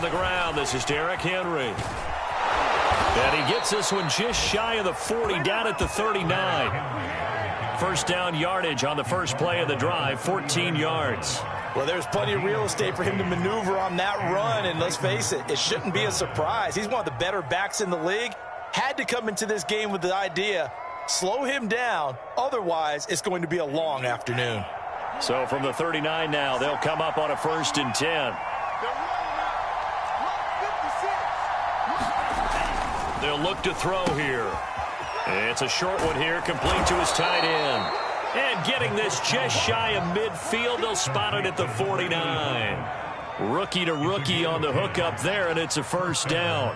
On the ground, this is Derrick Henry. And he gets this one just shy of the 40, down at the 39. First down yardage on the first play of the drive, 14 yards. Well, there's plenty of real estate for him to maneuver on that run, and let's face it, it shouldn't be a surprise. He's one of the better backs in the league. Had to come into this game with the idea, slow him down, otherwise it's going to be a long afternoon. So from the 39 now, they'll come up on a 1st and 10. They'll look to throw here. It's a short one here, complete to his tight end. And getting this just shy of midfield, they'll spot it at the 49. Rookie to rookie on the hook up there, and it's a first down.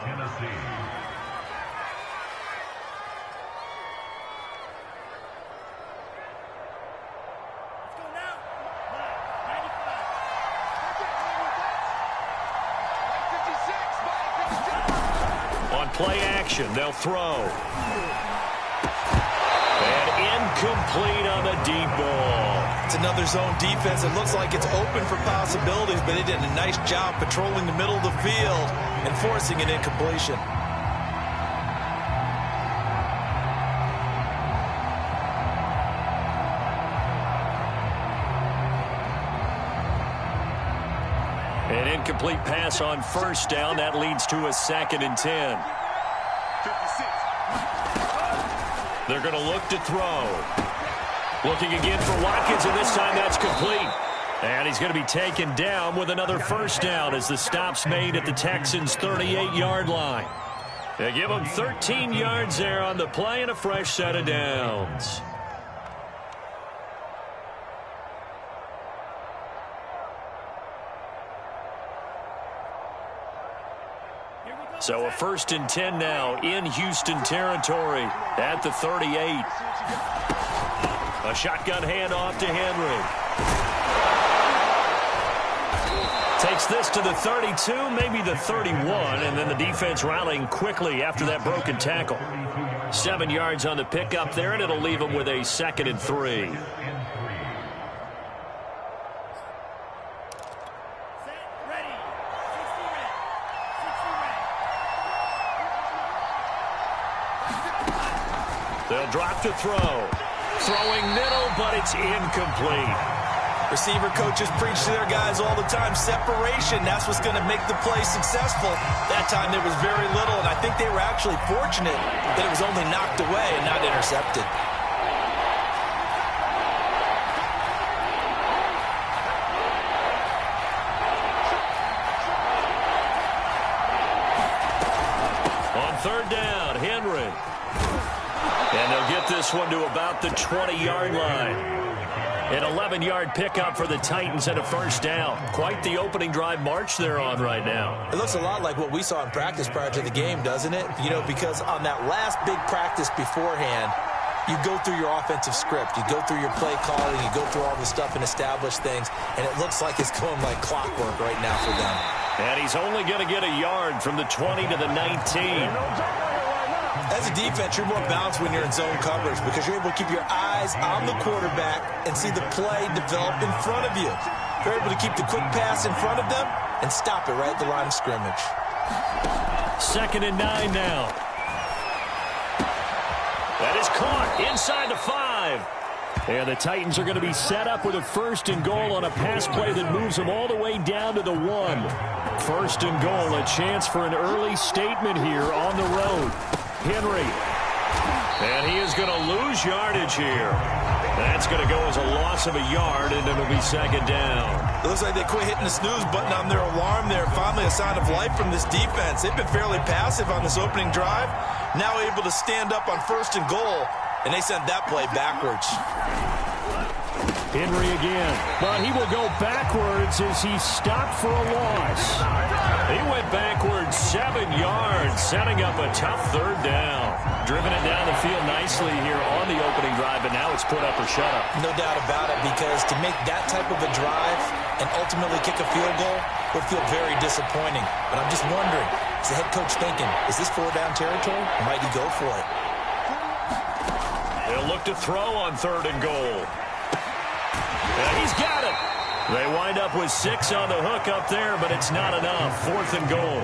On play action, they'll throw. Incomplete on the deep ball. It's another zone defense. It looks like it's open for possibilities, but they did a nice job patrolling the middle of the field and forcing an incompletion. An incomplete pass on first down. That leads to a 2nd and 10. They're going to look to throw. Looking again for Watkins, and this time that's complete. And he's going to be taken down with another first down as the stop's made at the Texans' 38-yard line. They give him 13 yards there on the play and a fresh set of downs. So a 1st and 10 now in Houston territory at the 38. A shotgun handoff to Henry. Takes this to the 32, maybe the 31, and then the defense rallying quickly after that broken tackle. 7 yards on the pickup there, and it'll leave them with a 2nd and 3. They'll drop to throw. Throwing middle, but it's incomplete. Receiver coaches preach to their guys all the time. Separation, that's what's going to make the play successful. That time there was very little, and I think they were actually fortunate that it was only knocked away and not intercepted. On 3rd down, Henry. And they'll get this one to about the 20-yard line. An 11-yard pickup for the Titans and a first down. Quite the opening drive march they're on right now. It looks a lot like what we saw in practice prior to the game, doesn't it? You know, because on that last big practice beforehand, you go through your offensive script. You go through your play calling. You go through all the stuff and establish things. And it looks like it's going like clockwork right now for them. And he's only going to get a yard from the 20 to the 19. As a defense, you're more balanced when you're in zone coverage because you're able to keep your eyes on the quarterback and see the play develop in front of you. You're able to keep the quick pass in front of them and stop it right at the line of scrimmage. 2nd and 9 now. That is caught inside the 5. And the Titans are going to be set up with a 1st and goal on a pass play that moves them all the way down to the 1. 1st and goal, a chance for an early statement here on the road. Henry. And he is going to lose yardage here. That's going to go as a loss of a yard, and it'll be 2nd down. It looks like they quit hitting the snooze button on their alarm there. Finally a sign of life from this defense. They've been fairly passive on this opening drive. Now able to stand up on 1st and goal, and they sent that play backwards. Henry again, but he will go backwards as he stopped for a loss. He went backwards 7 yards, setting up a tough 3rd down. Driven it down the field nicely here on the opening drive, but now it's put up or shut up. No doubt about it, because to make that type of a drive and ultimately kick a field goal would feel very disappointing. But I'm just wondering, is the head coach thinking, is this 4-down territory? Or might he go for it? They'll look to throw on 3rd and goal. And he's got it. They wind up with 6 on the hook up there, but it's not enough. 4th and goal.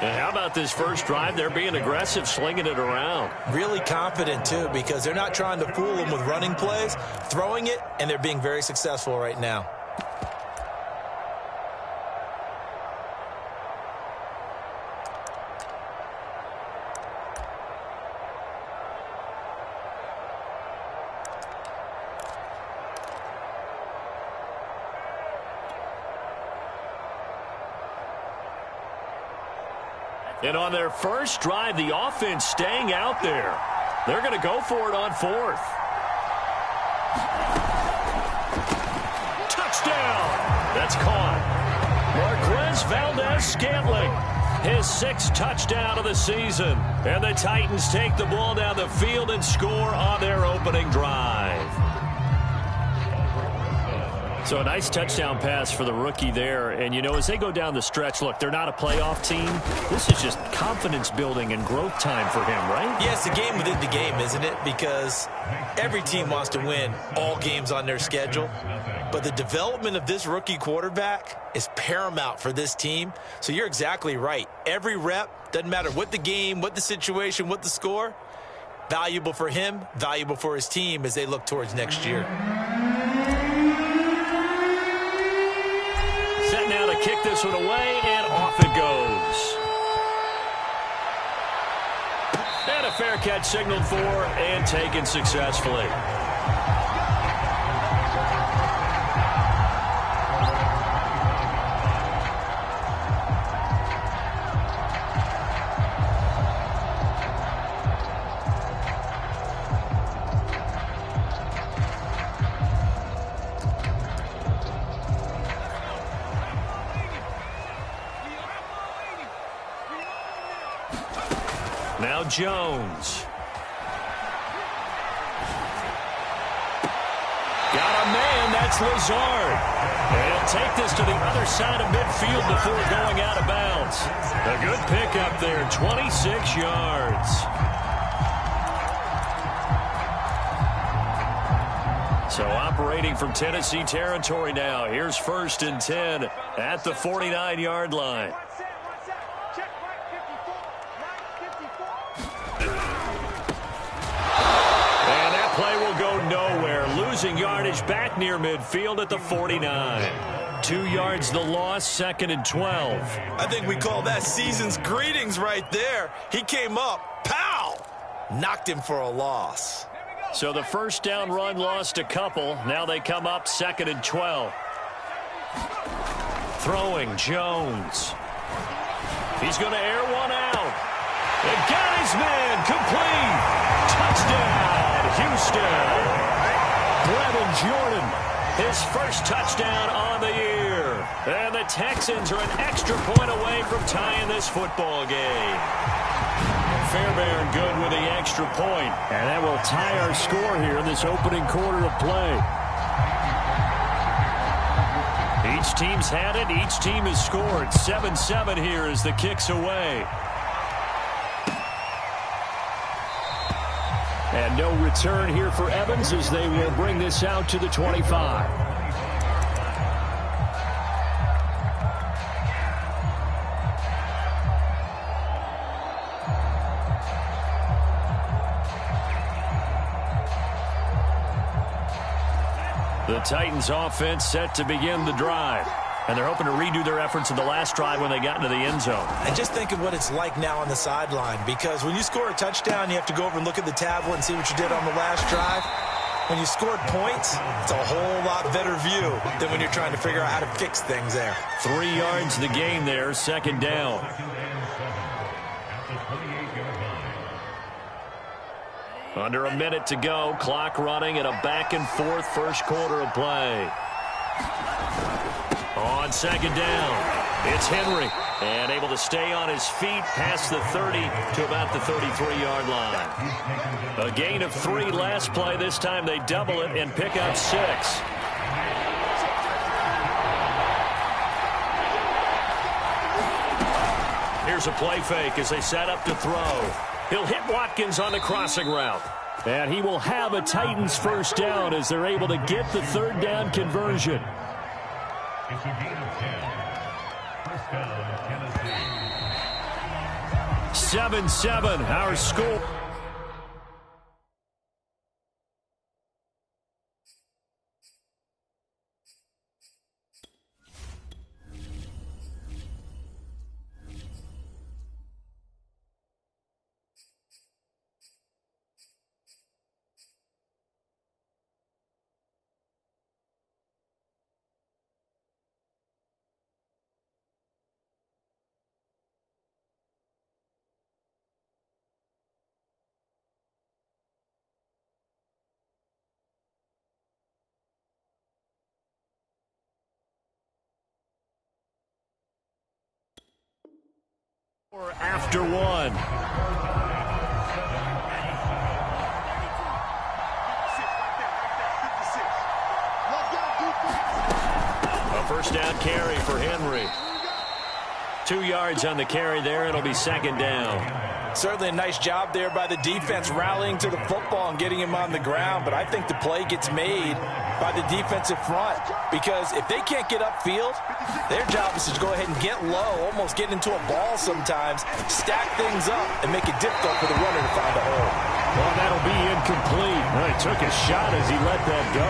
And how about this first drive? They're being aggressive, slinging it around. Really confident, too, because they're not trying to fool them with running plays, throwing it, and they're being very successful right now. And on their first drive, the offense staying out there. They're going to go for it on 4th. Touchdown! That's caught. Marquez Valdez-Scantling, his 6th touchdown of the season. And the Titans take the ball down the field and score on their opening drive. So a nice touchdown pass for the rookie there. And, you know, as they go down the stretch, look, they're not a playoff team. This is just confidence building and growth time for him, right? Yeah, it's a game within the game, isn't it? Because every team wants to win all games on their schedule. But the development of this rookie quarterback is paramount for this team. So you're exactly right. Every rep, doesn't matter what the game, what the situation, what the score, valuable for him, valuable for his team as they look towards next year. Set now to kick this one away, and off it goes. And a fair catch signaled for and taken successfully. Now Jones. Got a man, that's Lazard. They'll take this to the other side of midfield before going out of bounds. A good pickup there, 26 yards. So operating from Tennessee territory now. Here's 1st and 10 at the 49-yard line. Losing yardage back near midfield at the 49. 2 yards the loss, 2nd and 12. I think we call that season's greetings right there. He came up, pow! Knocked him for a loss. So the first down run lost a couple. Now they come up 2nd and 12. Throwing, Jones. He's going to air one out. And got his man, complete. Touchdown, Houston. Brevin Jordan, his first touchdown on the year. And the Texans are an extra point away from tying this football game. Fairbairn good with the extra point. And that will tie our score here in this opening quarter of play. Each team's had it. Each team has scored. 7-7 here as the kick's away. And no return here for Evans as they will bring this out to the 25. The Titans offense set to begin the drive. And they're hoping to redo their efforts in the last drive when they got into the end zone. And just think of what it's like now on the sideline, because when you score a touchdown, you have to go over and look at the tablet and see what you did on the last drive. When you scored points, it's a whole lot better view than when you're trying to figure out how to fix things there. 3 yards the gain there, 2nd down. Under a minute to go, clock running at a back-and-forth first quarter of play. On 2nd down, it's Henry. And able to stay on his feet past the 30 to about the 33-yard line. A gain of 3 last play. This time they double it and pick up 6. Here's a play fake as they set up to throw. He'll hit Watkins on the crossing route. And he will have a Titans first down as they're able to get the 3rd down conversion. It's a gain of 10. First down, Tennessee. 7-7, our score. After one. A first down carry for Henry. 2 yards on the carry there. It'll be second down. Certainly a nice job there by the defense rallying to the football and getting him on the ground, but I think the play gets made by the defensive front because if they can't get upfield, their job is to go ahead and get low, almost get into a ball sometimes, stack things up, and make it difficult for the runner to find a hole. Well, that'll be incomplete. Well, he took a shot as he let that go,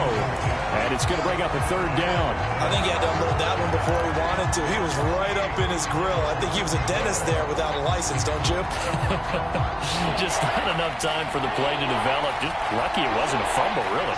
and it's going to bring up a third down. I think he had to unload that one before he wanted to. He was right up in his grill. I think he was a dentist there without a license, don't you? Just not enough time for the play to develop. Just lucky it wasn't a fumble, really.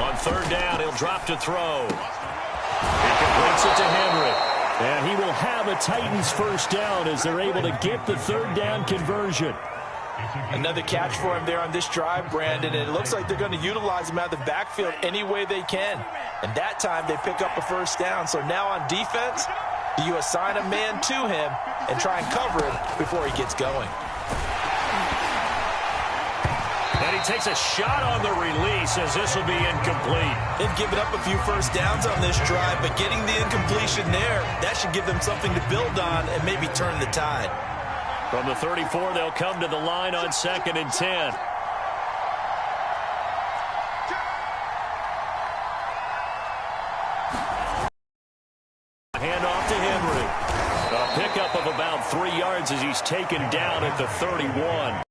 On third down, he'll drop to throw. He completes it to Henry. And he will have a Titans first down as they're able to get the third down conversion. Another catch for him there on this drive, Brandon, and it looks like they're going to utilize him out of the backfield any way they can. And that time they pick up a first down. So now on defense, do you assign a man to him and try and cover him before he gets going? And he takes a shot on the release as this will be incomplete. They've given up a few first downs on this drive, but getting the incompletion there, that should give them something to build on and maybe turn the tide. From the 34, they'll come to the line on 2nd and 10. Hand off to Henry. A pickup of about 3 yards as he's taken down at the 31.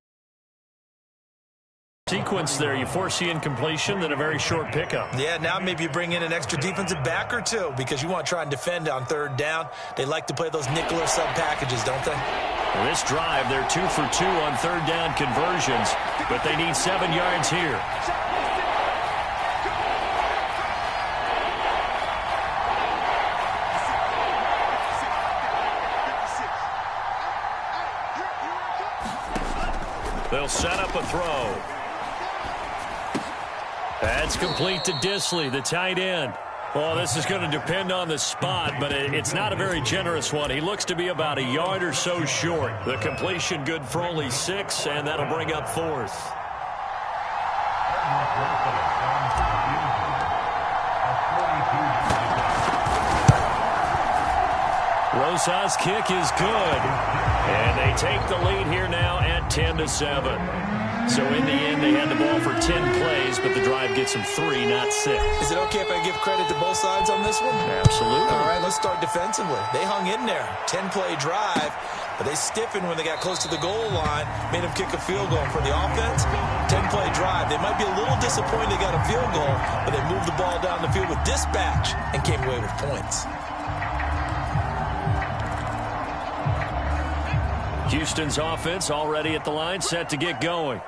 Sequence there, you force the incompletion, then a very short pickup. Yeah, now maybe you bring in an extra defensive back or two because you want to try and defend on third down. They like to play those nickel or sub packages, don't they? Well, this drive, they're 2 for 2 on third down conversions, but they need 7 yards here. They'll set up a throw. That's complete to Disley, the tight end. Well, this is going to depend on the spot, but it's not a very generous one. He looks to be about a yard or so short. The completion good for only 6, and that'll bring up 4th. Rosas' kick is good, and they take the lead here now at 10-7. So in the end, they had the ball for 10 plays, but the drive gets them 3, not 6. Is it okay if I give credit to both sides on this one? Absolutely. All right, let's start defensively. They hung in there. 10-play drive, but they stiffened when they got close to the goal line, made them kick a field goal. For the offense, 10-play drive. They might be a little disappointed they got a field goal, but they moved the ball down the field with dispatch and came away with points. Houston's offense already at the line, set to get going.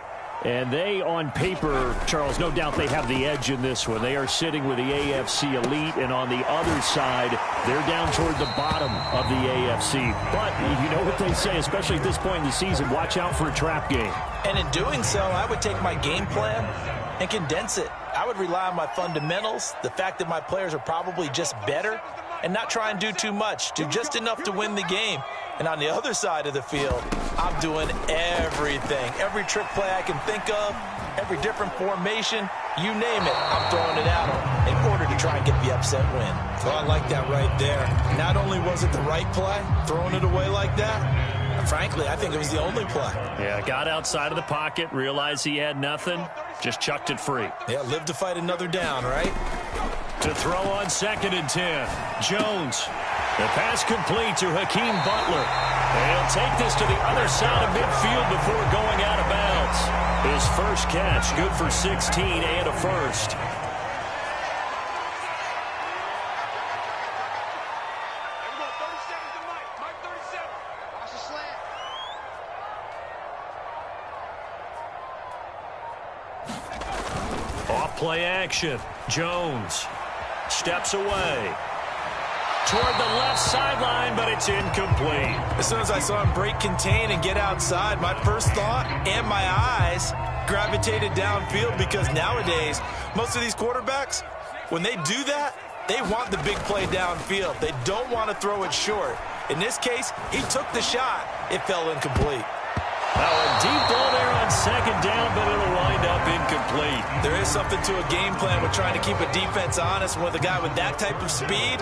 And they, on paper, Charles, no doubt they have the edge in this one. They are sitting with the AFC elite, and on the other side, they're down toward the bottom of the AFC. But you know what they say, especially at this point in the season, watch out for a trap game. And in doing so, I would take my game plan and condense it. I would rely on my fundamentals, the fact that my players are probably just better, and not try and do too much, do just enough to win the game. And on the other side of the field, I'm doing everything. Every trick play I can think of, every different formation, you name it, I'm throwing it at them in order to try and get the upset win. Well, I like that right there. Not only was it the right play, throwing it away like that, Frankly, I think it was the only play. Yeah, got outside of the pocket, realized he had nothing, just chucked it free. Yeah, live to fight another down, right? To throw on 2nd and 10. Jones. The pass complete to Hakeem Butler. He'll take this to the other side of midfield before going out of bounds. His first catch, good for 16 and a first. Off-play action. Jones steps away toward the left sideline, but it's incomplete. As soon as I saw him break contain and get outside, my first thought and my eyes gravitated downfield, because nowadays, most of these quarterbacks, when they do that, they want the big play downfield. They don't want to throw it short. In this case, he took the shot. It fell incomplete. Now a deep ball there on 2nd down, but it'll wind up incomplete. There is something to a game plan with trying to keep a defense honest. With a guy with that type of speed,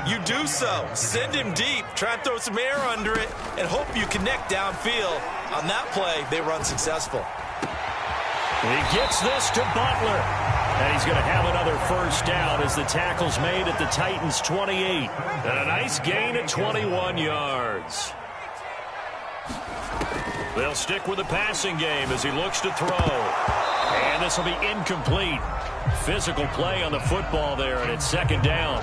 you do so. Send him deep, try and throw some air under it, and hope you connect downfield. On that play, they run successful. He gets this to Butler. And he's going to have another first down as the tackle's made at the Titans' 28. And a nice gain at 21 yards. They'll stick with the passing game as he looks to throw. And this will be incomplete. Physical play on the football there, and it's 2nd down.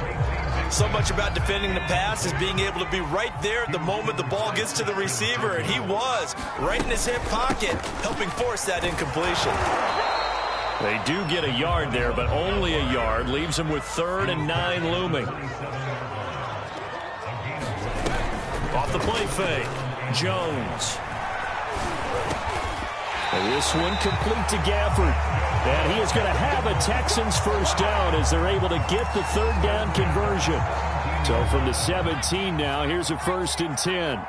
So much about defending the pass is being able to be right there at the moment the ball gets to the receiver, and he was right in his hip pocket, helping force that incompletion. They do get a yard there, but only a yard. Leaves them with 3rd and 9 looming. Off the play fake. Jones. And this one complete to Gafford. And he is going to have a Texans first down as they're able to get the 3rd down conversion. So from the 17 now, here's a 1st and 10.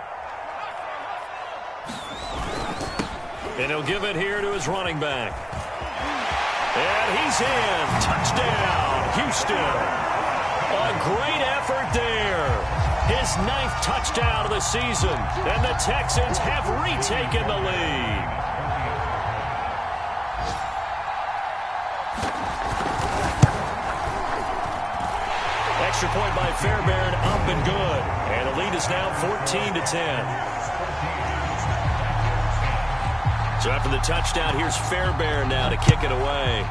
And he'll give it here to his running back. And he's in. Touchdown, Houston. A great effort there. His 9th touchdown of the season. And the Texans have retaken the lead. Extra point by Fairbairn, up and good. And the lead is now 14-10. So after the touchdown, here's Fairbairn now to kick it away.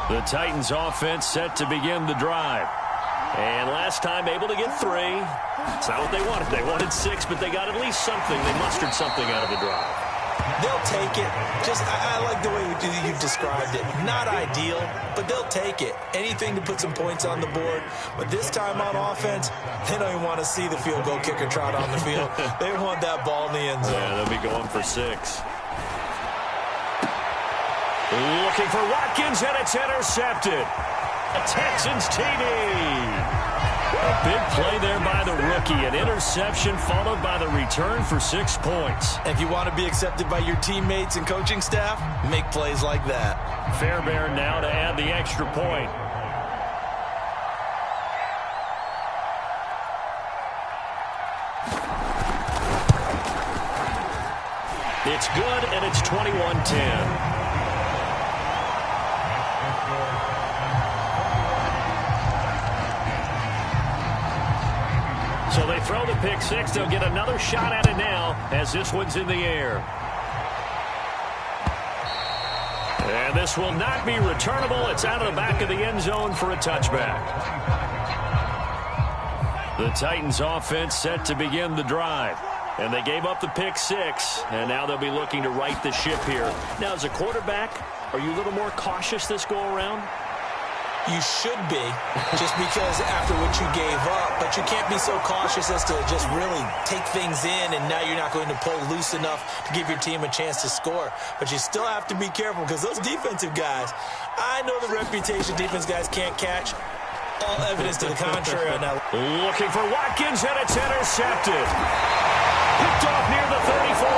The Titans offense set to begin the drive. And last time able to get 3. It's not what they wanted. They wanted 6, but they got at least something. They mustered something out of the drive. They'll take it. I like the way you've described it. Not ideal, but they'll take it. Anything to put some points on the board. But this time on offense, they don't even want to see the field goal kicker trot on the field. They want that ball in the end zone. Yeah, they'll be going for 6. Looking for Watkins, and it's intercepted. The Texans TD. A big play there by the rookie. An interception followed by the return for 6 points. If you want to be accepted by your teammates and coaching staff, make plays like that. Fairbairn now to add the extra point. It's good, and it's 21-10. So they throw the pick 6. They'll get another shot at it now as this one's in the air. And this will not be returnable. It's out of the back of the end zone for a touchback. The Titans offense set to begin the drive. And they gave up the pick 6. And now they'll be looking to right the ship here. Now, as a quarterback, are you a little more cautious this go around? You should be, just because after what you gave up, but you can't be so cautious as to just really take things in, and now you're not going to pull loose enough to give your team a chance to score. But you still have to be careful, because those defensive guys, I know the reputation defense guys can't catch. All evidence to the contrary on that. Looking for Watkins, and it's intercepted. Picked off near the 34.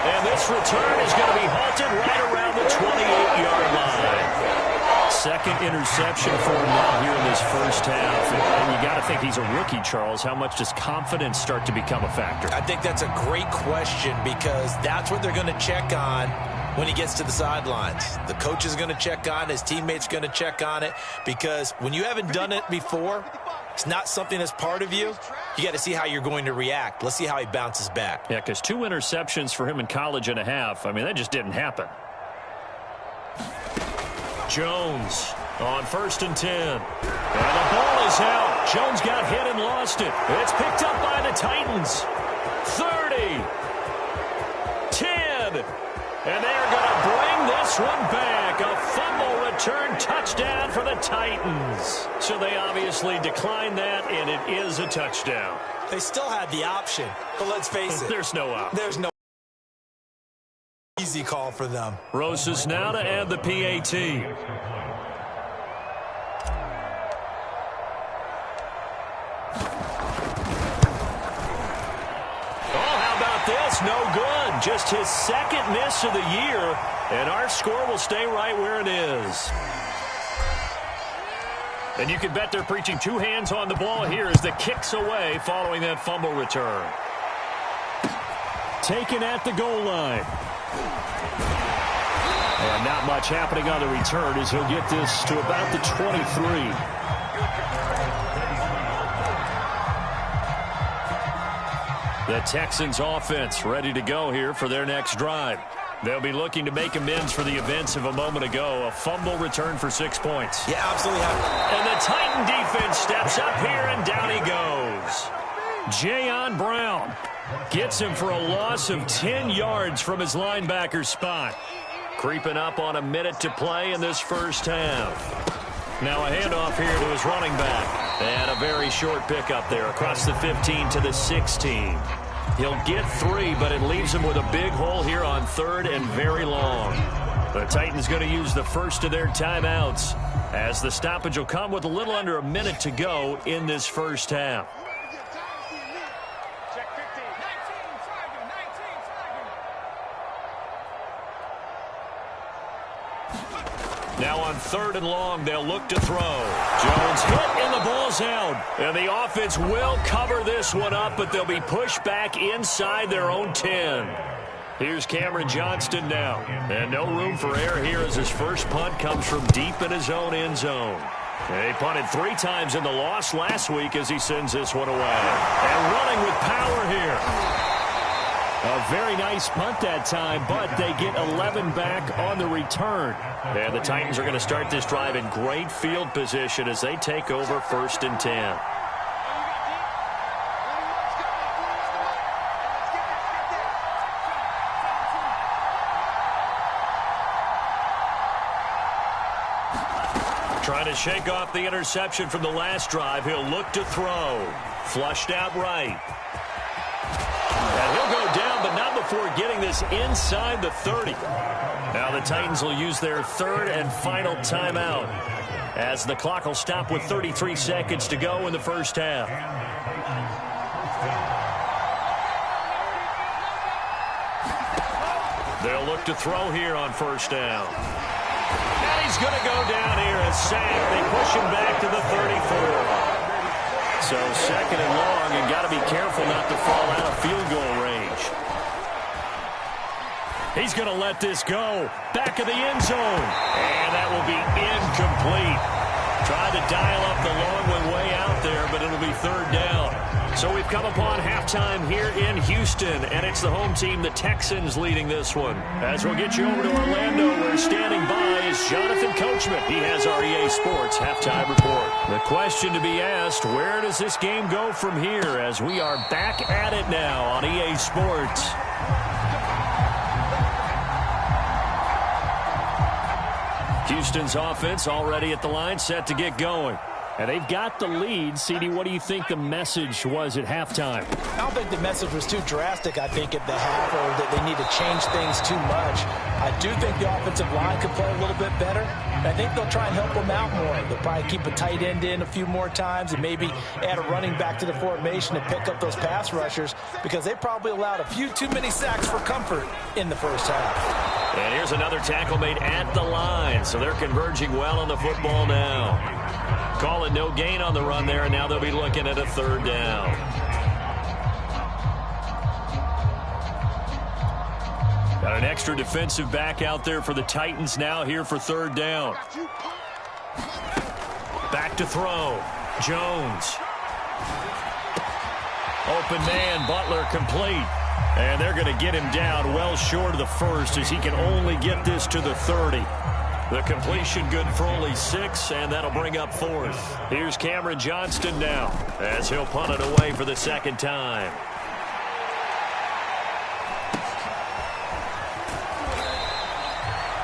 And this return is going to be halted right around the 28-yard line. Second interception for him now here in this first half. And you got to think he's a rookie, Charles. How much does confidence start to become a factor? I think that's a great question because that's what they're going to check on when he gets to the sidelines. The coach is going to check on, his teammates going to check on it, because when you haven't done it before, it's not something that's part of you. You got to see how you're going to react. Let's see how he bounces back. Yeah, because 2 interceptions for him in college and a half. I mean, that just didn't happen. Jones on 1st and 10. And the ball is out. Jones got hit and lost it. It's picked up by the Titans. 30. 10. And they're going to bring this one back. A fumble return touchdown for the Titans. So they obviously declined that, and it is a touchdown. They still had the option, but let's face it. There's no option. There's no easy call for them. Rosas now to add the PAT. This no good. Just his second miss of the year, and our score will stay right where it is. And you can bet they're preaching 2 hands on the ball here as the kick's away following that fumble return. Taken at the goal line. And not much happening on the return as he'll get this to about the 23. The Texans offense ready to go here for their next drive. They'll be looking to make amends for the events of a moment ago. A fumble return for 6 points. Yeah, absolutely. And the Titan defense steps up here, and down he goes. Jayon Brown gets him for a loss of 10 yards from his linebacker spot. Creeping up on a minute to play in this first half. Now a handoff here to his running back. And a very short pickup there across the 15 to the 16. He'll get 3, but it leaves him with a big hole here on 3rd and very long. The Titans going to use the first of their timeouts as the stoppage will come with a little under a minute to go in this first half. Now on 3rd and long, they'll look to throw. Jones hit, and the ball's out. And the offense will cover this one up, but they'll be pushed back inside their own 10. Here's Cameron Johnston now. And no room for error here as his first punt comes from deep in his own end zone. He punted 3 times in the loss last week as he sends this one away. And running with power here. A very nice punt that time, but they get 11 back on the return. And the Titans are going to start this drive in great field position as they take over 1st and 10. Trying to shake off the interception from the last drive. He'll look to throw. Flushed out right. And he'll go down, but not before getting this inside the 30. Now the Titans will use their 3rd and final timeout as the clock will stop with 33 seconds to go in the first half. They'll look to throw here on 1st down. And he's going to go down here as sacked. They push him back to the 34. So 2nd and long, and got to be careful not to fall out of field goal range. He's going to let this go. Back of the end zone. And that will be incomplete. Tried to dial up the long one way out there, but it'll be 3rd down. So we've come upon halftime here in Houston, and it's the home team, the Texans, leading this one. As we'll get you over to Orlando, where standing by is Jonathan Coachman. He has our EA Sports halftime report. The question to be asked, where does this game go from here as we are back at it now on EA Sports? Houston's offense already at the line, set to get going. And they've got the lead. CD, what do you think the message was at halftime? I don't think the message was too drastic, I think, at the half, or that they need to change things too much. I do think the offensive line could play a little bit better. And I think they'll try and help them out more. They'll probably keep a tight end in a few more times and maybe add a running back to the formation to pick up those pass rushers, because they probably allowed a few too many sacks for comfort in the first half. And here's another tackle made at the line. So they're converging well on the football now. Calling no gain on the run there, and now they'll be looking at a third down. Got an extra defensive back out there for the Titans now here for third down. Back to throw. Jones. Open man, Butler complete. And they're going to get him down well short of the first, as he can only get this to the 30. The completion good for only 6, and that'll bring up fourth. Here's Cameron Johnston now, as he'll punt it away for the second time.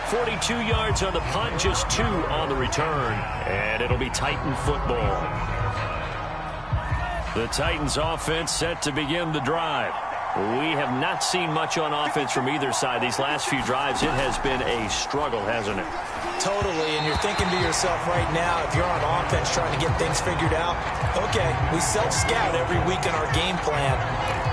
.42 yards on the punt, just 2 on the return, and it'll be Titan football. The Titans offense set to begin the drive. We have not seen much on offense from either side. These last few drives, it has been a struggle, hasn't it? Totally, and you're thinking to yourself right now, if you're on offense trying to get things figured out, okay, we self-scout every week in our game plan.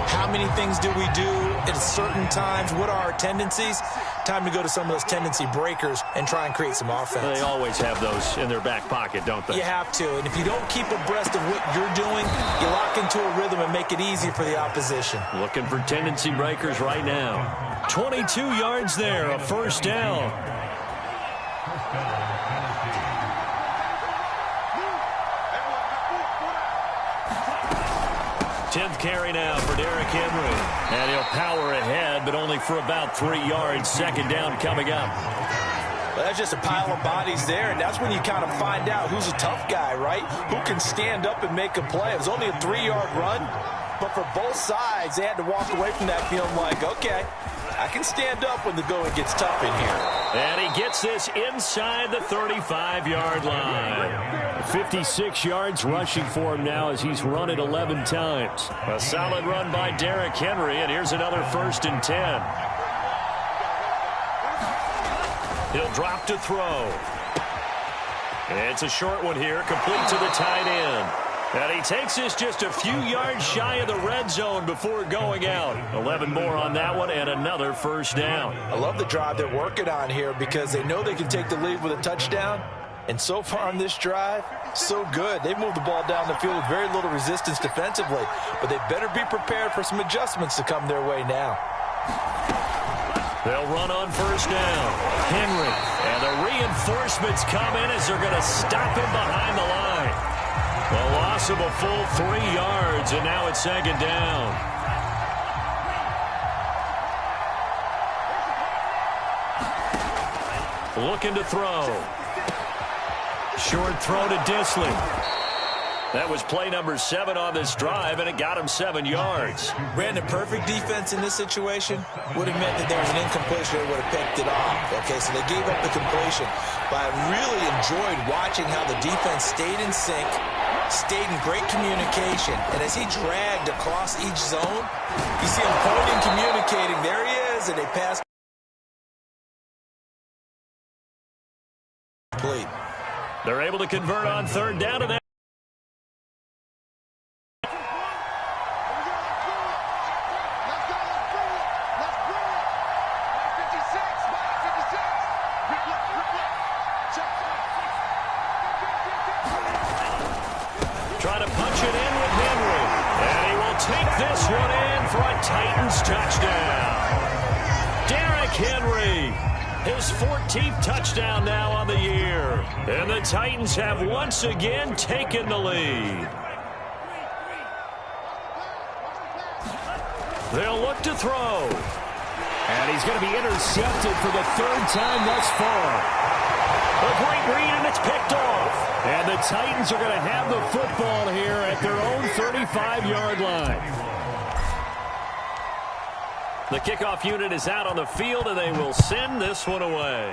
How many things do we do at certain times? What are our tendencies? Time to go to some of those tendency breakers and try and create some offense. They always have those in their back pocket, don't they? You have to, and if you don't keep abreast of what you're doing, you lock into a rhythm and make it easy for the opposition. Looking for tendency breakers right now. 22 yards there, a first down. 10th carry now for Derrick Henry. And he'll power ahead, but only for about 3 yards. Second down coming up. Well, that's just a pile of bodies there, and that's when you kind of find out who's a tough guy, right? Who can stand up and make a play. It was only a 3-yard run, but for both sides, they had to walk away from that feeling like, okay, I can stand up when the going gets tough in here. And he gets this inside the 35-yard line. 56 yards rushing for him now as he's run it 11 times. A solid run by Derrick Henry, and here's another 1st and 10. He'll drop to throw. It's a short one here, complete to the tight end. And he takes this just a few yards shy of the red zone before going out. 11 more on that one, and another first down. I love the drive they're working on here because they know they can take the lead with a touchdown. And so far on this drive, so good. They moved the ball down the field with very little resistance defensively. But they better be prepared for some adjustments to come their way now. They'll run on first down. Henry. And the reinforcements come in as they're going to stop him behind the line. A loss of a full 3 yards, and now it's second down. Looking to throw. Short throw to Disley. That was play number 7 on this drive, and it got him 7 yards. Brandon, perfect defense in this situation would have meant that there was an incompletion. They would have picked it off. Okay, so they gave up the completion. But I really enjoyed watching how the defense stayed in sync, stayed in great communication. And as he dragged across each zone, you see him pointing, communicating. There he is, and they passed. Complete. They're able to convert on third down to that. Try to punch it in with Henry. And he will take this one in for a Titans touchdown. Derrick Henry, his 14th touchdown now on the year. And the Titans have once again taken the lead. They'll look to throw. And he's going to be intercepted for the 3rd time thus far. A great read, and it's picked off. And the Titans are going to have the football here at their own 35-yard line. The kickoff unit is out on the field, and they will send this one away.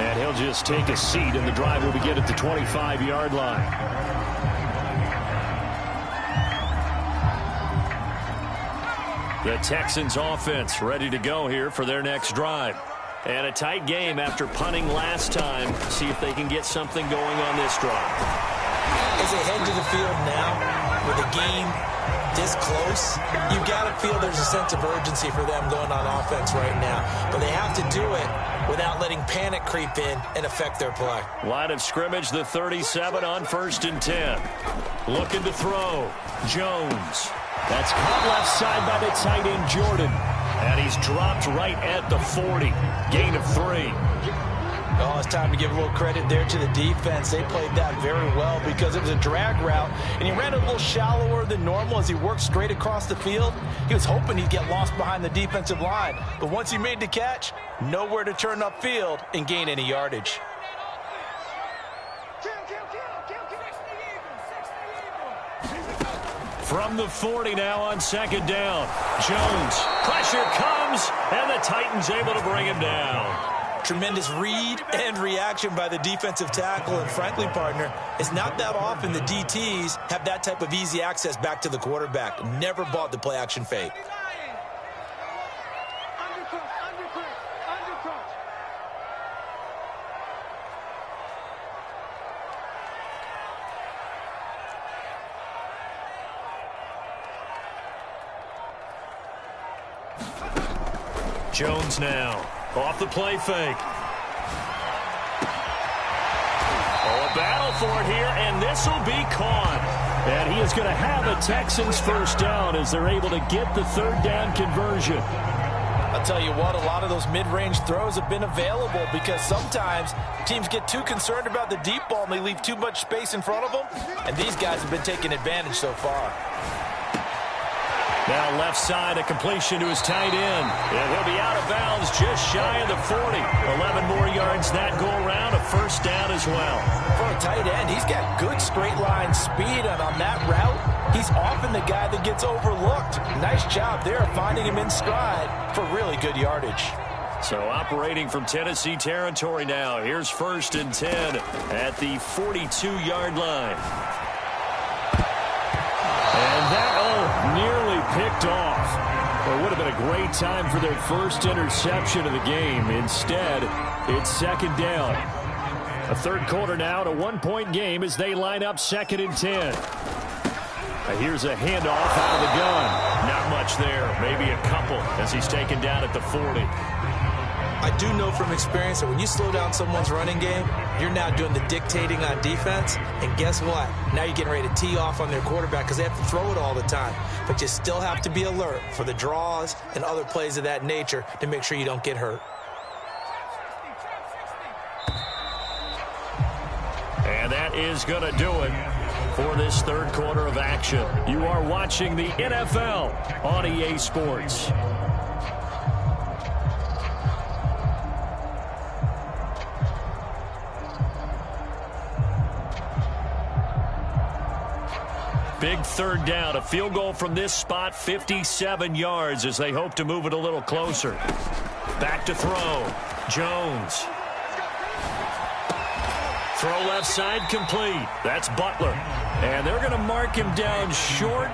And he'll just take a seat, and the drive will begin at the 25-yard line. The Texans offense ready to go here for their next drive. And a tight game after punting last time. See if they can get something going on this drive. As they head to the field now, with the game this close, you got to feel there's a sense of urgency for them going on offense right now. But they have to do it without letting panic creep in and affect their play. Line of scrimmage, the 37 on 1st and 10. Looking to throw. Jones. That's caught left side by the tight end, Jordan. And he's dropped right at the 40. Gain of 3. Oh, it's time to give a little credit there to the defense. They played that very well because it was a drag route, and he ran a little shallower than normal as he worked straight across the field. He was hoping he'd get lost behind the defensive line, but once he made the catch, nowhere to turn upfield and gain any yardage. From the 40 now on 2nd down. Jones. Pressure comes, and the Titans able to bring him down. Tremendous read and reaction by the defensive tackle, and frankly, partner, it's not that often the DTs have that type of easy access back to the quarterback. Never bought the play-action fake. Jones now. Off the play fake. Oh, a battle for it here, and this will be caught. And he is going to have a Texans first down as they're able to get the 3rd down conversion. I'll tell you what, a lot of those mid-range throws have been available because sometimes teams get too concerned about the deep ball and they leave too much space in front of them, and these guys have been taking advantage so far. Now left side, a completion to his tight end. And he'll be out of bounds just shy of the 40. 11 more yards that go around, a first down as well. For a tight end, he's got good straight line speed, and on that route, he's often the guy that gets overlooked. Nice job there finding him in stride for really good yardage. So operating from Tennessee territory now. Here's 1st and 10 at the 42-yard line. And that, nearly picked off. Well, it would have been a great time for their first interception of the game. Instead, it's 2nd down. A 3rd quarter now, a 1-point game as they line up 2nd and 10. Here's a handoff out of the gun. Not much there, maybe a couple as he's taken down at the 40. I do know from experience that when you slow down someone's running game, you're now doing the dictating on defense. And guess what? Now you're getting ready to tee off on their quarterback because they have to throw it all the time. But you still have to be alert for the draws and other plays of that nature to make sure you don't get hurt. And that is going to do it for this 3rd quarter of action. You are watching the NFL on EA Sports. Big 3rd down, a field goal from this spot, 57 yards as they hope to move it a little closer. Back to throw. Jones. Throw left side complete. That's Butler. And they're going to mark him down short,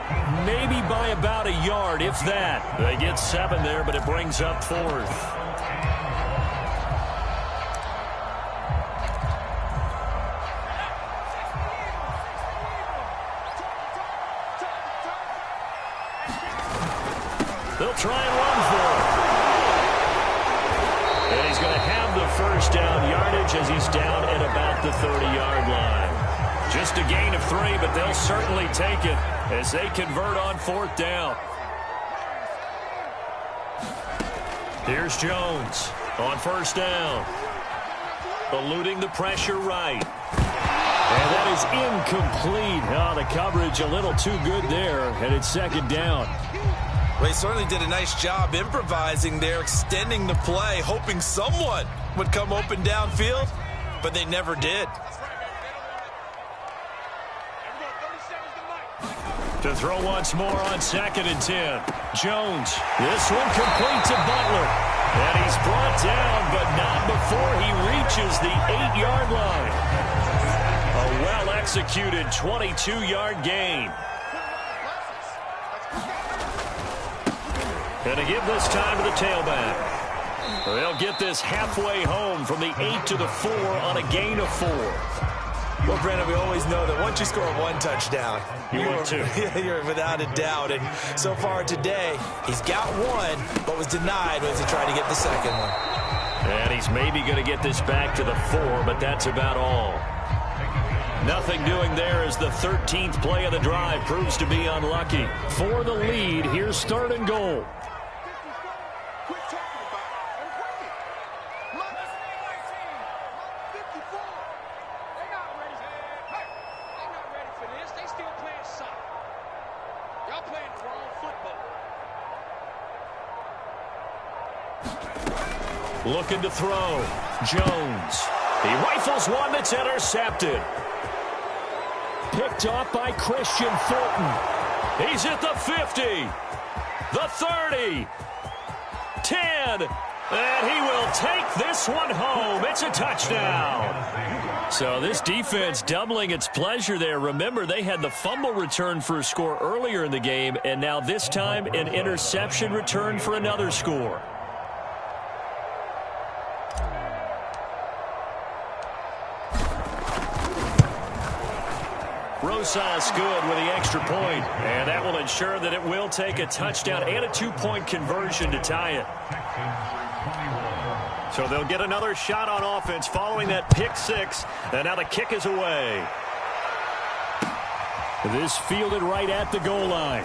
maybe by about a yard, if that. They get 7 there, but it brings up 4th. They'll try and run for it. And he's going to have the first down yardage as he's down at about the 30-yard line. Just a gain of 3, but they'll certainly take it as they convert on 4th down. Here's Jones on 1st down. Eluding the pressure right. And that is incomplete. Oh, the coverage a little too good there, and it's 2nd down. Well, he certainly did a nice job improvising there, extending the play, hoping someone would come open downfield, but they never did. To throw once more on 2nd and 10. Jones. This one complete to Butler. And he's brought down, but not before he reaches the 8-yard line. A well-executed 22-yard gain. And to give this time to the tailback. They'll get this halfway home from the 8 to the 4 on a gain of 4. Well, Brandon, we always know that once you score one touchdown, you're without a doubt. And so far today, he's got one, but was denied as he tried to get the second one. And he's maybe going to get this back to the 4, but that's about all. Nothing doing there as the 13th play of the drive proves to be unlucky. For the lead, here's 3rd and goal. Looking to throw. Jones. He rifles one that's intercepted. Picked off by Christian Fulton. He's at the 50. The 30. 10. And he will take this one home. It's a touchdown. So this defense doubling its pleasure there. Remember, they had the fumble return for a score earlier in the game, and now this time an interception return for another score. Rosas good with the extra point, and that will ensure that it will take a touchdown and a 2-point conversion to tie it. So they'll get another shot on offense following that pick 6, and now the kick is away. This fielded right at the goal line.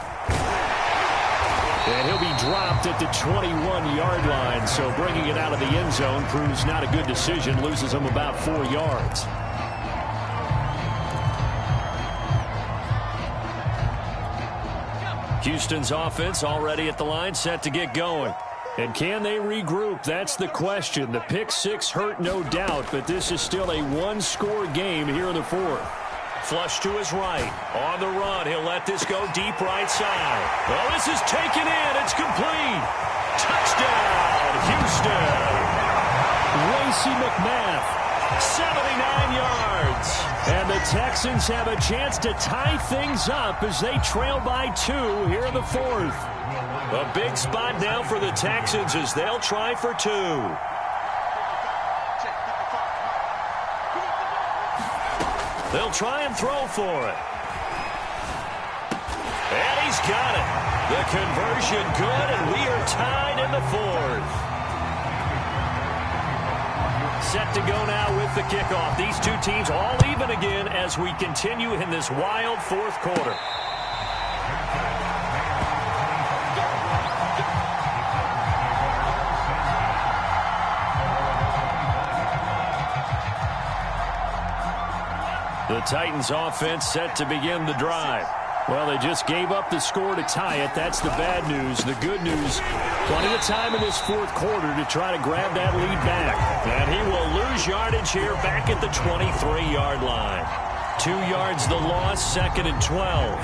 And he'll be dropped at the 21-yard line, so bringing it out of the end zone proves not a good decision, loses him about 4 yards. Houston's offense already at the line, set to get going. And can they regroup? That's the question. The pick 6 hurt, no doubt, but this is still a one-score game here in the 4th. Flush to his right. On the run, he'll let this go deep right side. Well, this is taken in. It's complete. Touchdown, Houston. Lacey McMath. 79 yards. And the Texans have a chance to tie things up as they trail by 2 here in the 4th. A big spot now for the Texans as they'll try for 2. They'll try and throw for it. And he's got it. The conversion good, and we are tied in the 4th. Set to go now with the kickoff. These two teams all even again as we continue in this wild 4th quarter. The Titans offense set to begin the drive. Well, they just gave up the score to tie it. That's the bad news. The good news, plenty of time in this 4th quarter to try to grab that lead back. And he will lose yardage here back at the 23-yard line. 2 yards the loss, 2nd and 12.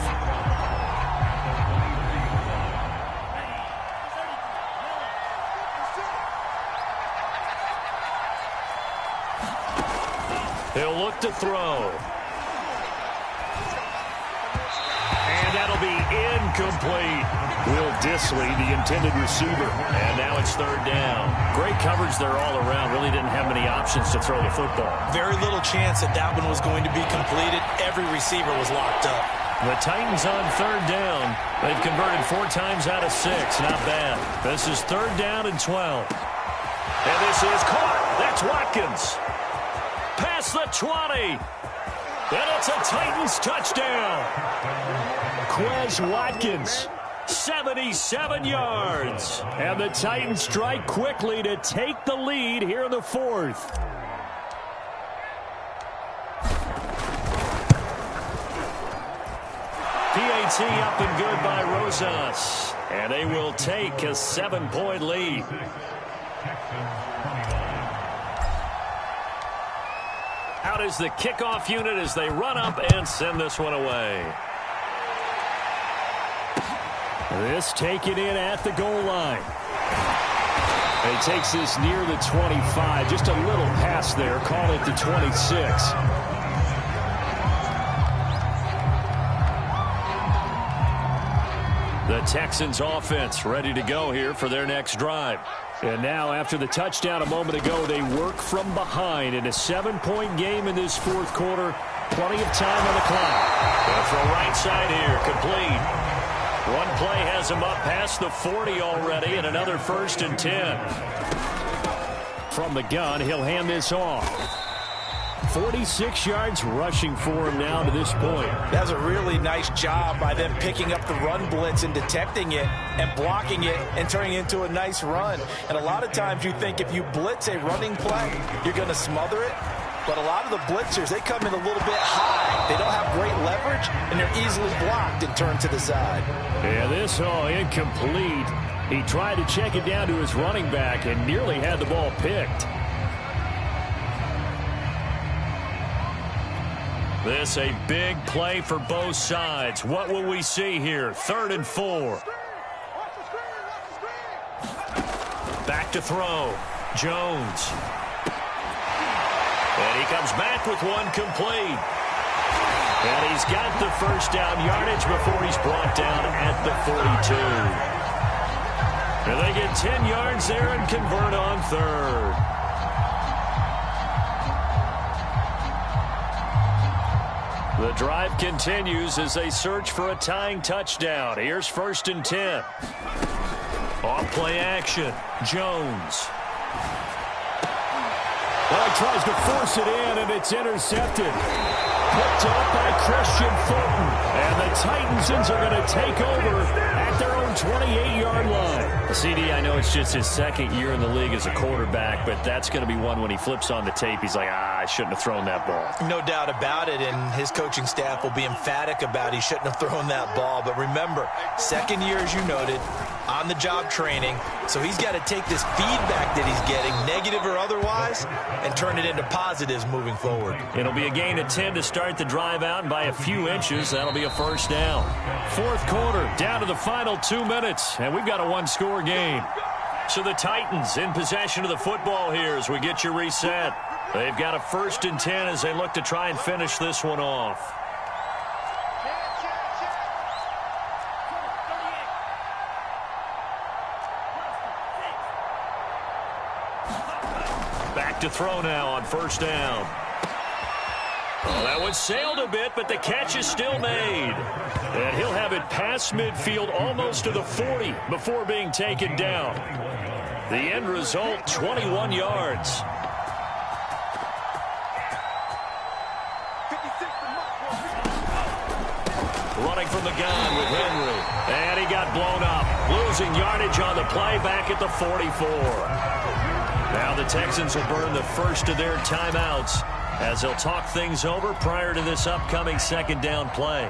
He'll look to throw. And that'll be incomplete. Will Disley, the intended receiver. And now it's 3rd down. Great coverage there all around. Really didn't have many options to throw the football. Very little chance that that one was going to be completed. Every receiver was locked up. The Titans on 3rd down. They've converted 4 times out of 6. Not bad. This is 3rd down and 12. And this is caught. That's Watkins. Past the 20. And it's a Titans touchdown. Quez Watkins, 77 yards. And the Titans strike quickly to take the lead here in the 4th. PAT up and good by Rosas. And they will take a 7-point lead. Out is the kickoff unit as they run up and send this one away. This taken in at the goal line. And he takes this near the 25. Just a little pass there. Call it the 26. The Texans offense ready to go here for their next drive. And now after the touchdown a moment ago, they work from behind in a 7-point game in this fourth quarter. Plenty of time on the clock. Going to throw right side here. Complete. One play has him up past the 40 already, and another 1st and 10. From the gun, he'll hand this off. 46 yards rushing for him now to this point. That's a really nice job by them picking up the run blitz and detecting it and blocking it and turning it into a nice run. And a lot of times you think if you blitz a running play, you're going to smother it. But a lot of the blitzers, they come in a little bit high. They don't have great leverage, and they're easily blocked and turned to the side. Yeah, this incomplete. He tried to check it down to his running back and nearly had the ball picked. This a big play for both sides. What will we see here? 3rd and 4. Back to throw. Jones. And he comes back with one complete. And he's got the first down yardage before he's brought down at the 42. And they get 10 yards there and convert on 3rd. The drive continues as they search for a tying touchdown. Here's 1st and 10. Off play action. Jones. Well, he tries to force it in, and it's intercepted. Picked up by Christian Fulton. And the Titans are going to take over at their own 28-yard line. CD, I know it's just his 2nd year in the league as a quarterback, but that's going to be one when he flips on the tape. He's like, I shouldn't have thrown that ball. No doubt about it, and his coaching staff will be emphatic about he shouldn't have thrown that ball. But remember, 2nd year, as you noted, on-the-job training, so he's got to take this feedback that he's getting, negative or otherwise, and turn it into positives moving forward. It'll be a gain of 10 to start the drive out, and by a few inches, that'll be a 1st down. 4th quarter, down to the final 2 minutes, and we've got a one-score game. So the Titans in possession of the football here as we get you reset. They've got a 1st and 10 as they look to try and finish this one off. Back to throw now on 1st down. Well, that one sailed a bit, but the catch is still made. And he'll have it past midfield almost to the 40 before being taken down. The end result, 21 yards. Running from the gun with Henry. And he got blown up. Losing yardage on the play back at the 44. Now the Texans will burn the first of their timeouts as they'll talk things over prior to this upcoming 2nd down play.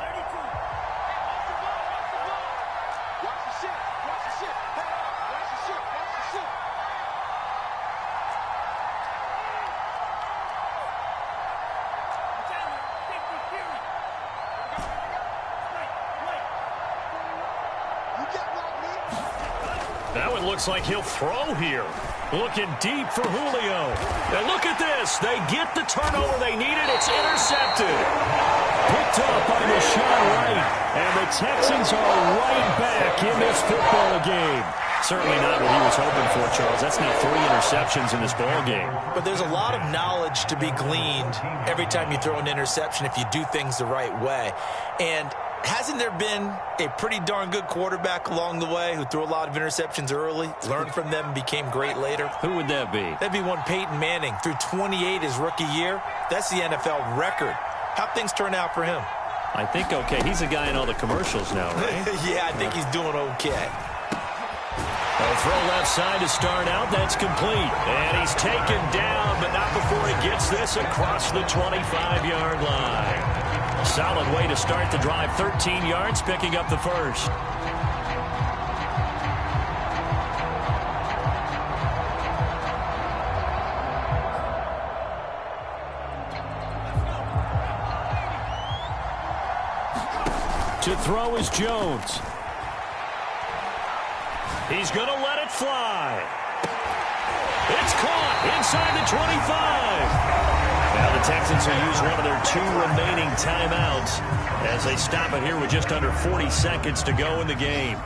That one looks like he'll throw here. Looking deep for Julio. And look at this. They get the turnover they needed. It's intercepted. Picked up by Deshaun Wright. And the Texans are right back in this football game. Certainly not what he was hoping for, Charles. That's now 3 interceptions in this ball game. But there's a lot of knowledge to be gleaned every time you throw an interception if you do things the right way. And hasn't there been a pretty darn good quarterback along the way who threw a lot of interceptions early, learned from them, and became great later? Who would that be? That'd be one Peyton Manning. Threw 28 his rookie year. That's the NFL record. How'd things turn out for him? I think okay. He's a guy in all the commercials now, right? Yeah, I think he's doing okay. A throw left side to start out. That's complete. And he's taken down, but not before he gets this across the 25-yard line. Solid way to start the drive. 13 yards, picking up the first. To throw is Jones. He's going to let it fly. it's caught inside the 25. Now the Texans will use one of their 2 remaining timeouts as they stop it here with just under 40 seconds to go in the game.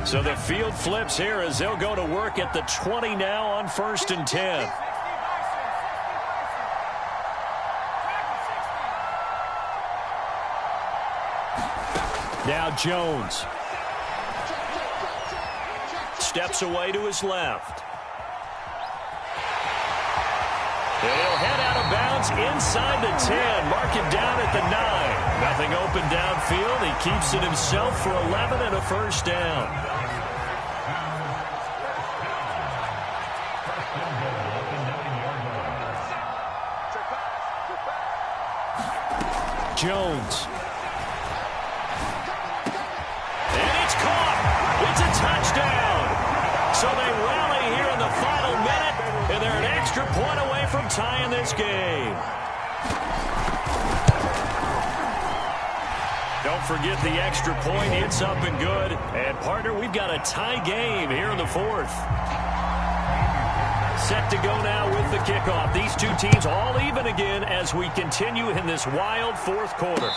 So the field flips here as they'll go to work at the 20 now on 1st and 10. Now Jones steps away to his left. And he'll head out of bounds inside the 10. Mark it down at the 9. Nothing open downfield. He keeps it himself for 11 and a first down. Jones. And it's caught. It's a touchdown. So they rally here in the final minute, and they're an extra point away from tying this game. Don't forget the extra point. It's up and good. And, partner, we've got a tie game here in the 4th. Set to go now with the kickoff. These 2 teams all even again as we continue in this wild 4th quarter.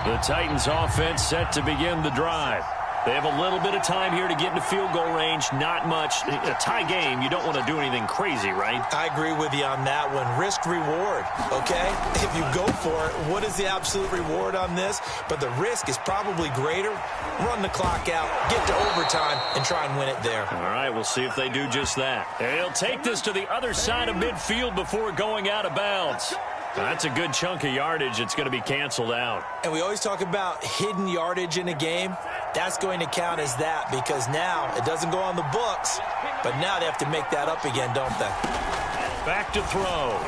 The Titans offense set to begin the drive. They have a little bit of time here to get into field goal range. Not much. A tie game, you don't want to do anything crazy, right? I agree with you on that one. Risk-reward, okay? If you go for it, what is the absolute reward on this? But the risk is probably greater. Run the clock out, get to overtime, and try and win it there. All right, we'll see if they do just that. And he'll take this to the other side of midfield before going out of bounds. That's a good chunk of yardage. It's going to be canceled out. And we always talk about hidden yardage in a game. That's going to count as that because now it doesn't go on the books, but now they have to make that up again, don't they? Back to throw.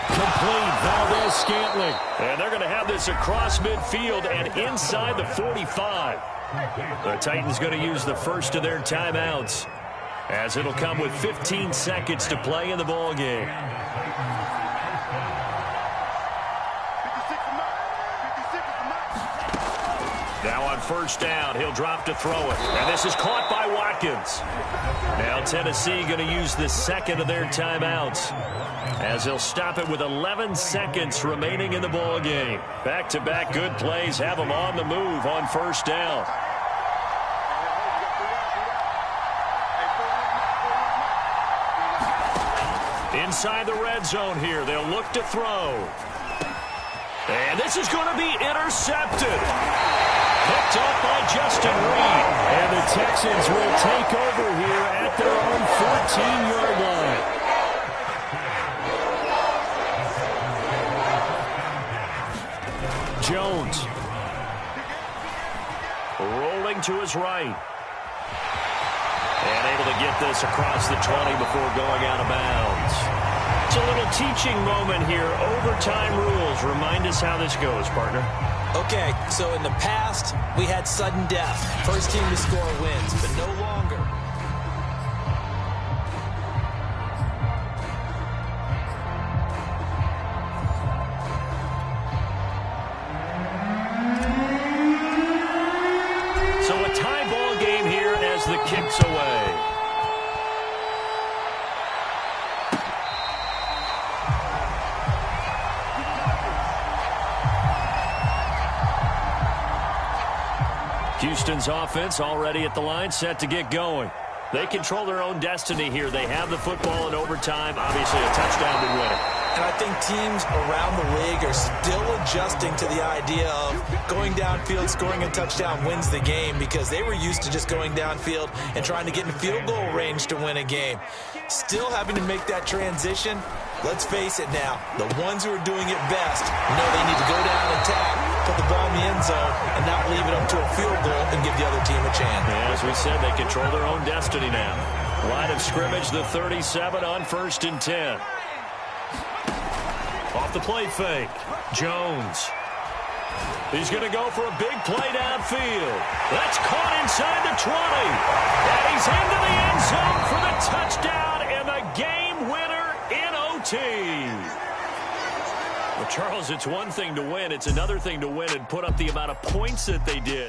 Complete. Valdez-Scantling. And they're going to have this across midfield and inside the 45. The Titans going to use the first of their timeouts as it'll come with 15 seconds to play in the ball game. Now on first down, he'll drop to throw it. And this is caught by Watkins. Now Tennessee going to use the second of their timeouts as he'll stop it with 11 seconds remaining in the ball game. Back-to-back good plays have them on the move on first down. Inside the red zone here, they'll look to throw. And this is going to be intercepted. Picked up by Justin Reed. And the Texans will take over here at their own 14-yard line. Jones. Rolling to his right. And able to get this across the 20 before going out of bounds. It's a little teaching moment here. Overtime rules. Remind us how this goes, partner. Okay, so in the past, we had sudden death. First team to score wins, but no longer. So a tie ball game here as the kick's away. Houston's offense already at the line, set to get going. They control their own destiny here. They have the football in overtime. Obviously, a touchdown would win it. And I think teams around the league are still adjusting to the idea of going downfield, scoring a touchdown wins the game because they were used to just going downfield and trying to get in field goal range to win a game. Still having to make that transition. Let's face it now, the ones who are doing it best know they need to go down and attack, put the ball in the end zone, and not leave it up to a field goal and give the other team a chance. Yeah, as we said, they control their own destiny now. Line of scrimmage, the 37 on 1st and 10. Off the play fake, Jones. He's going to go for a big play downfield. That's caught inside the 20. And he's into the end zone for the touchdown and the game winner in OT. A Charles, it's one thing to win. It's another thing to win and put up the amount of points that they did.